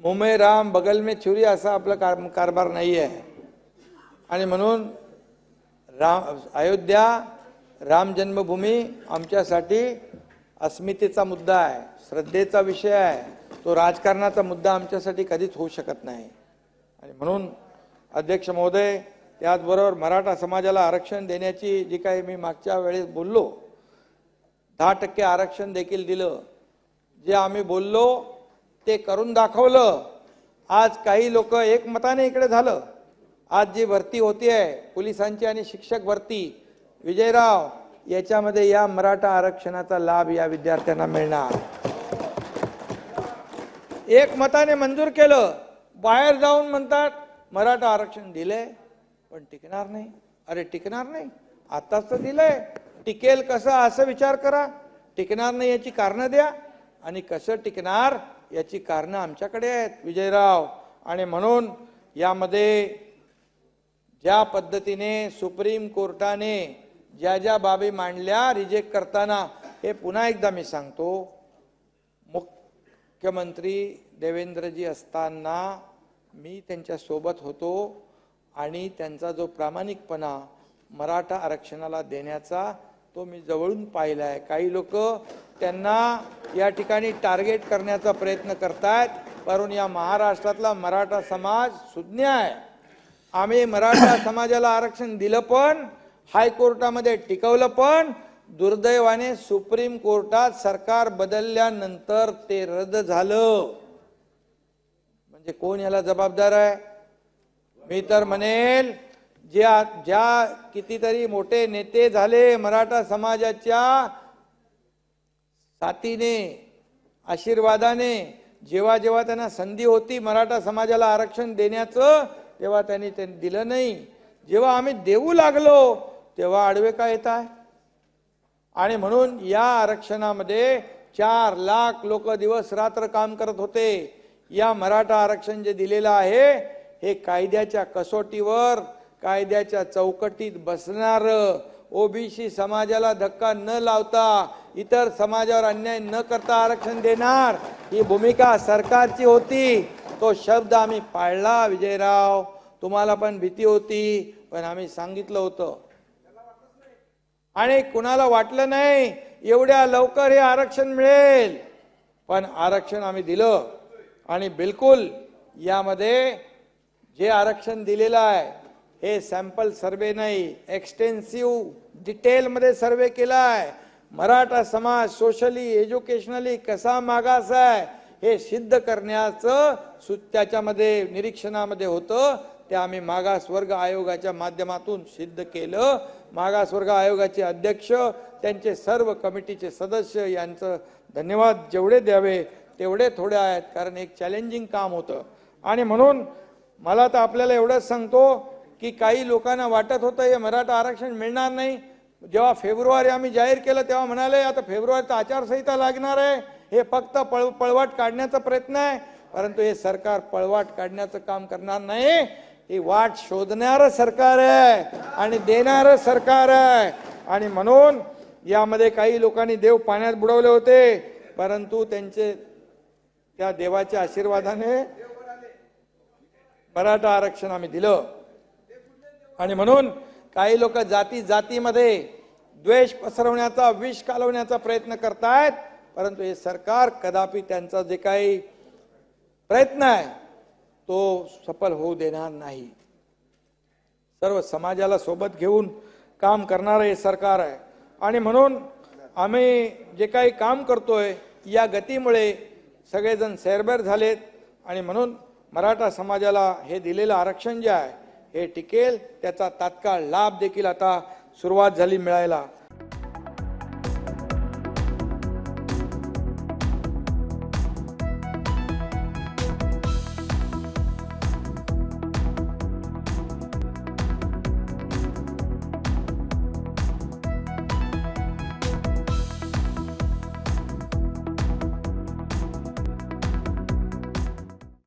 मुंह में राम बगल में छुरी असा आपला कारभार नाही आहे. आणि म्हणून अयोध्या राम जन्मभूमी आमच्यासाठी अस्मितेचा मुद्दा आहे, श्रद्धेचा विषय आहे. तो राजकारणाचा मुद्दा आमच्यासाठी कधीच होऊ शकत नाही. आणि म्हणून अध्यक्ष महोदय, त्याचबरोबर मराठा समाजाला आरक्षण देण्याची जी काही मी मागच्या वेळेस बोललो, 10% आरक्षण देखील दिलं. जे आम्ही बोललो ते करून दाखवलं. आज काही लोक एकमताने इकडे झालं. आज जी भरती होती आहे पोलिसांची आणि शिक्षक भरती, विजयराव, याच्यामध्ये या मराठा आरक्षणाचा लाभ या विद्यार्थ्यांना मिळणार. एकमताने मंजूर केलं. बाहेर जाऊन म्हणतात मराठा आरक्षण दिले पण टिकणार नाही. अरे टिकणार नाही, आताच तर दिलंय, टिकेल कसं असं विचार करा. टिकणार नाही याची कारणं द्या, आणि कसं टिकणार याची कारणं आमच्याकडे आहेत विजयराव. आणि म्हणून यामध्ये ज्या पद्धतीने सुप्रीम कोर्टाने ज्या ज्या बाबी मांडल्या रिजेक्ट करताना, हे पुन्हा एकदा मी सांगतो, मुख्यमंत्री देवेंद्रजी असताना मी त्यांच्या सोबत होतो आणि त्यांचा जो प्रामाणिकपणा मराठा आरक्षणाला देण्याचा तो मी जवळून पाहिला आहे. काही लोक त्यांना या ठिकाणी टार्गेट करण्याचा प्रयत्न करतात, परंतु या महाराष्ट्रातला मराठा समाज सुज्ञ आहे. आम्ही मराठा समाजाला आरक्षण दिलं पण हायकोर्टामध्ये टिकवलं, पण दुर्दैवाने सुप्रीम कोर्टात सरकार बदलल्यानंतर ते रद्द झालं. म्हणजे कोण याला जबाबदार आहे? मी तर म्हणेल ज्या कितीतरी मोठे नेते झाले मराठा समाजाच्या साथीने, आशीर्वादाने, जेव्हा जेव्हा त्यांना संधी होती मराठा समाजाला आरक्षण देण्याचं तेव्हा त्यांनी दिलं नाही. जेव्हा आम्ही देऊ लागलो तेव्हा आडवे का येत आहे? आणि म्हणून या आरक्षणामध्ये 4 लाख लोक दिवस रात्र काम करत होते. या मराठा आरक्षण जे दिलेलं आहे हे कायद्याच्या कसोटीवर, कायद्याच्या चौकटीत बसणार, ओबीसी समाजाला धक्का न लावता, इतर समाजावर अन्याय न करता आरक्षण देणार, ही भूमिका सरकारची होती. तो शब्द आम्ही पाळला विजयराव. तुम्हाला पण भीती होती, पण आम्ही सांगितलं होतं. आणि कुणाला वाटलं नाही एवढ्या लवकर हे आरक्षण मिळेल, पण आरक्षण आम्ही दिलं. आणि बिलकुल यामध्ये जे आरक्षण दिलेलं आहे हे सॅम्पल सर्वे नाही, एक्सटेन्सिव्ह डिटेलमध्ये सर्वे केला आहे. मराठा समाज सोशली एज्युकेशनली कसा मागास आहे हे सिद्ध करण्याचं त्याच्यामध्ये निरीक्षणामध्ये होतं. ते आम्ही मागासवर्ग आयोगाच्या माध्यमातून सिद्ध केलं. मागासवर्ग आयोगाचे अध्यक्ष, त्यांचे सर्व कमिटीचे सदस्य यांचं धन्यवाद जेवढे द्यावे तेवढे थोडे आहेत, कारण एक चॅलेंजिंग काम होतं. आणि म्हणून मला तर आपल्याला एवढंच सांगतो की काही लोकांना वाटत होतं हे मराठा आरक्षण मिळणार नाही. जेव्हा फेब्रुवारी आम्ही जाहीर केलं तेव्हा म्हणाले आता फेब्रुवारीत आचारसंहिता लागणार आहे, हे फक्त पळवाट काढण्याचा प्रयत्न आहे. परंतु हे सरकार पळवाट काढण्याचं काम करणार नाही. ही वाट शोधणारं सरकार आहे आणि देणारं सरकार आहे. आणि म्हणून यामध्ये काही लोकांनी देव पाण्यात बुडवले होते, परंतु त्यांचे त्या देवाच्या आशीर्वादाने मराठा आरक्षण आम्ही दिलं. आणि म्हणून काही लोक जातीमध्ये द्वेष पसरवण्याचा, विष कालवण्याचा प्रयत्न करतायत, परंतु हे सरकार कदापि त्यांचा जे काही प्रयत्न आहे तो सफल होऊ देणार नाही. सर्व समाजाला सोबत घेऊन काम करणारे हे सरकार आहे. आणि म्हणून आम्ही जे काही काम करतोय या गतीमुळे सगळेजण सैरभैर झालेत. आणि म्हणून मराठा समाजाला हे दिलेलं आरक्षण जे आहे हे टिकेल, त्याचा तात्काळ लाभ देखील आता सुरुवात झाली मिळायला.